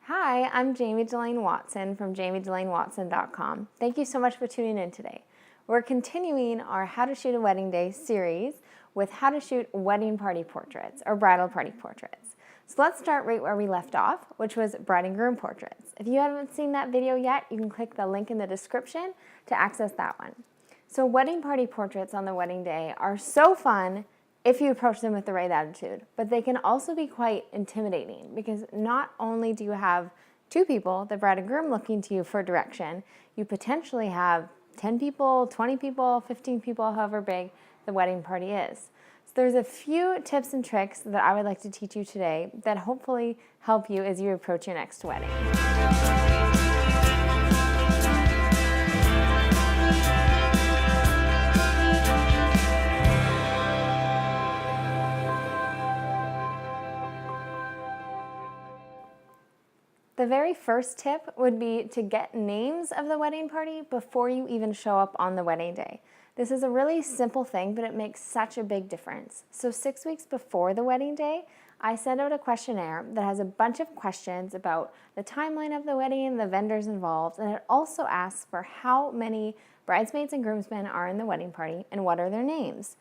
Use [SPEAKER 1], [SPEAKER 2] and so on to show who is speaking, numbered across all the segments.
[SPEAKER 1] Hi, I'm Jamie Delane Watson from jamiedelanewatson.com. Thank you so much for tuning in today. We're continuing our How to Shoot a Wedding Day series with how to shoot wedding party portraits or bridal party portraits. So let's start right where we left off, which was bride and groom portraits. If you haven't seen that video yet, you can click the link in the description to access that one. So wedding party portraits on the wedding day are so fun if you approach them with the right attitude, but they can also be quite intimidating because not only do you have two people, the bride and groom, looking to you for direction, you potentially have 10 people, 20 people, 15 people, however big the wedding party is. So there's a few tips and tricks that I would like to teach you today that hopefully help you as you approach your next wedding. The very first tip would be to get names of the wedding party before you even show up on the wedding day. This is a really simple thing, but it makes such a big difference. So 6 weeks before the wedding day, I send out a questionnaire that has a bunch of questions about the timeline of the wedding, the vendors involved, and it also asks for how many bridesmaids and groomsmen are in the wedding party and what are their names.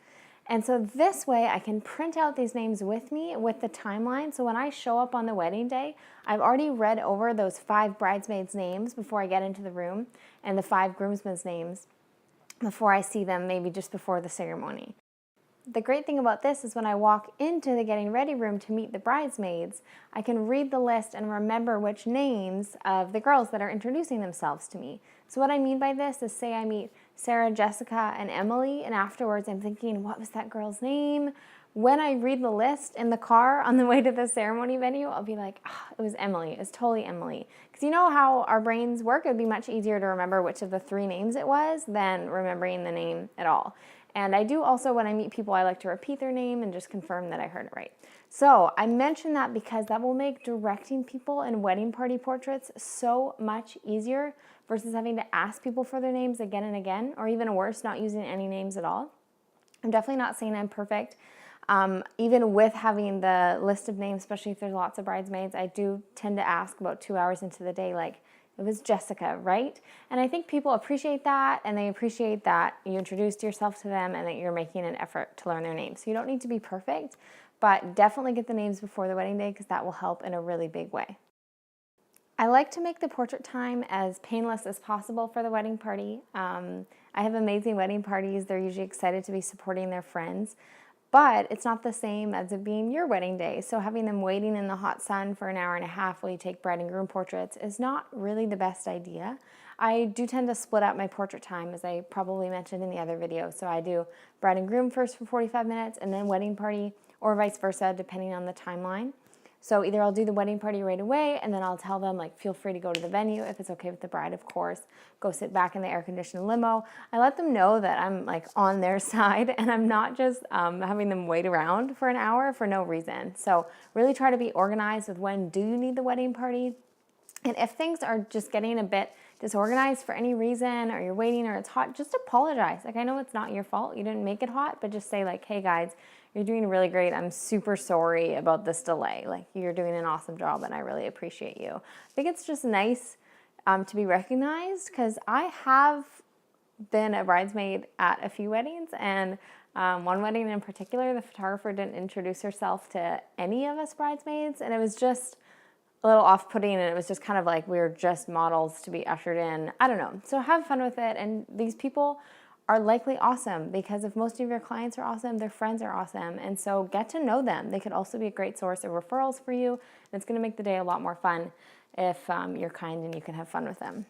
[SPEAKER 1] And so this way I can print out these names with me with the timeline. So when I show up on the wedding day, I've already read over those 5 bridesmaids' names before I get into the room and the 5 groomsmen's names before I see them, maybe just before the ceremony. The great thing about this is when I walk into the getting ready room to meet the bridesmaids, I can read the list and remember which names of the girls that are introducing themselves to me. So what I mean by this is, say I meet Sarah, Jessica, and Emily, and afterwards I'm thinking, what was that girl's name? When I read the list in the car on the way to the ceremony venue, I'll be like, oh, it was Emily. It's totally Emily. Because you know how our brains work? It would be much easier to remember which of the 3 names it was than remembering the name at all. And I do also, when I meet people, I like to repeat their name and just confirm that I heard it right. So I mention that because that will make directing people in wedding party portraits so much easier versus having to ask people for their names again and again, or even worse, not using any names at all. I'm definitely not saying I'm perfect. Even with having the list of names, especially if there's lots of bridesmaids, I do tend to ask about 2 hours into the day, like, it was Jessica, right? And I think people appreciate that, and they appreciate that you introduced yourself to them and that you're making an effort to learn their names. So you don't need to be perfect, but definitely get the names before the wedding day because that will help in a really big way. I like to make the portrait time as painless as possible for the wedding party. I have amazing wedding parties. They're usually excited to be supporting their friends. But it's not the same as it being your wedding day. So having them waiting in the hot sun for an hour and a half while you take bride and groom portraits is not really the best idea. I do tend to split up my portrait time, as I probably mentioned in the other video. So I do bride and groom first for 45 minutes and then wedding party, or vice versa, depending on the timeline. So either I'll do the wedding party right away and then I'll tell them, like, feel free to go to the venue if it's okay with the bride, of course. Go sit back in the air-conditioned limo. I let them know that I'm like on their side and I'm not just having them wait around for an hour for no reason. So really try to be organized with when do you need the wedding party. And if things are just getting a bit disorganized for any reason, or you're waiting or it's hot, just apologize. Like, I know it's not your fault. You didn't make it hot, but just say, like, hey guys, you're doing really great. I'm super sorry about this delay. Like, you're doing an awesome job and I really appreciate you. I think it's just nice to be recognized, because I have been a bridesmaid at a few weddings, and one wedding in particular, the photographer didn't introduce herself to any of us bridesmaids, and it was just a little off-putting, and it was just kind of like we were just models to be ushered in. I don't know. So have fun with it, and these people are likely awesome, because if most of your clients are awesome, their friends are awesome, and so get to know them. They could also be a great source of referrals for you, and it's going to make the day a lot more fun if you're kind and you can have fun with them.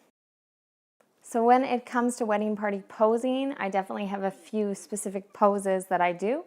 [SPEAKER 1] So when it comes to wedding party posing, I definitely have a few specific poses that I do.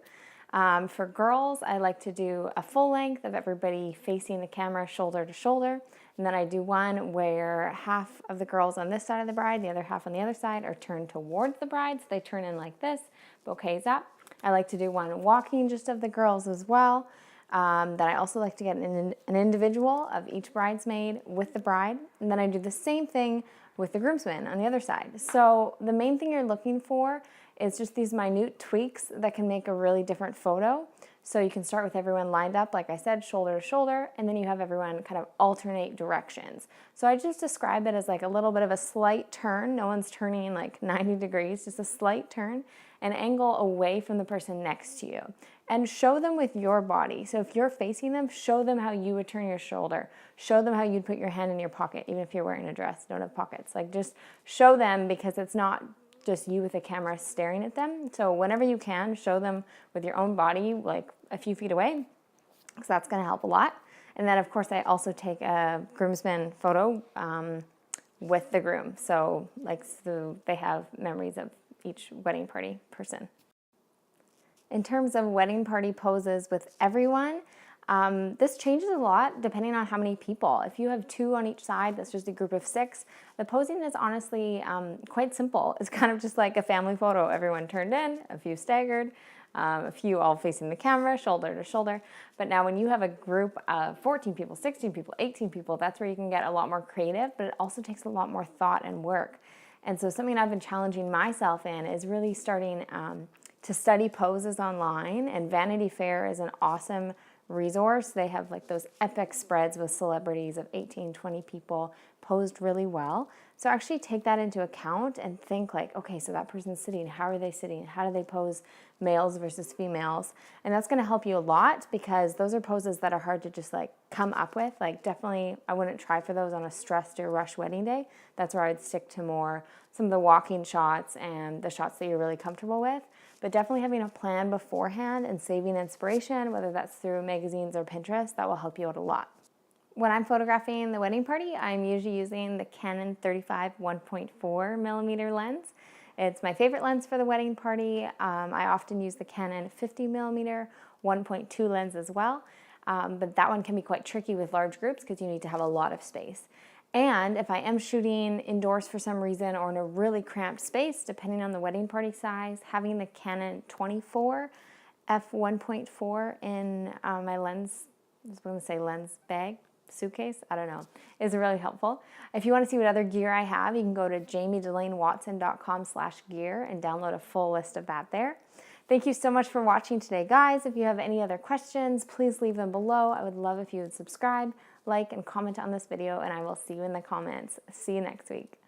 [SPEAKER 1] For girls, I like to do a full length of everybody facing the camera shoulder to shoulder. And then I do one where half of the girls on this side of the bride, the other half on the other side, are turned towards the bride. So they turn in like this, bouquets up. I like to do one walking just of the girls as well. That I also like to get an individual of each bridesmaid with the bride. And then I do the same thing with the groomsmen on the other side. So the main thing you're looking for It's just these minute tweaks that can make a really different photo. So you can start with everyone lined up, like I said, shoulder to shoulder, and then you have everyone kind of alternate directions. So I just describe it as like a little bit of a slight turn. No one's turning like 90 degrees, just a slight turn, an angle away from the person next to you. And show them with your body. So if you're facing them, show them how you would turn your shoulder. Show them how you'd put your hand in your pocket, even if you're wearing a dress, don't have pockets. Like just show them, because it's not just you with a camera staring at them. So whenever you can, show them with your own body, like a few feet away, because that's going to help a lot. And then of course I also take a groomsman photo with the groom. So they have memories of each wedding party person. In terms of wedding party poses with everyone, this changes a lot depending on how many people. If you have 2 on each side, that's just a group of 6. The posing is honestly quite simple. It's kind of just like a family photo. Everyone turned in, a few staggered, a few all facing the camera, shoulder to shoulder. But now when you have a group of 14 people, 16 people, 18 people, that's where you can get a lot more creative, but it also takes a lot more thought and work. And so something I've been challenging myself in is really starting to study poses online, and Vanity Fair is an awesome resource. They have like those epic spreads with celebrities of 18, 20 people posed really well. So actually take that into account and think like, okay, so that person's sitting, how are they sitting? How do they pose males versus females? And that's going to help you a lot, because those are poses that are hard to just like come up with. Like definitely I wouldn't try for those on a stressed or rushed wedding day. That's where I'd stick to more some of the walking shots and the shots that you're really comfortable with. But definitely having a plan beforehand and saving inspiration, whether that's through magazines or Pinterest, that will help you out a lot. When I'm photographing the wedding party, I'm usually using the Canon 35 1.4 millimeter lens. It's my favorite lens for the wedding party. I often use the Canon 50 millimeter 1.2 lens as well, but that one can be quite tricky with large groups because you need to have a lot of space. And if I am shooting indoors for some reason or in a really cramped space, depending on the wedding party size, having the Canon 24 f1.4 in my lens, I was going to say lens bag, suitcase, I don't know, is really helpful. If you want to see what other gear I have, you can go to jamiedelanewatson.com/gear and download a full list of that there. Thank you so much for watching today, guys. If you have any other questions, please leave them below. I would love if you would subscribe, like, and comment on this video, and I will see you in the comments. See you next week.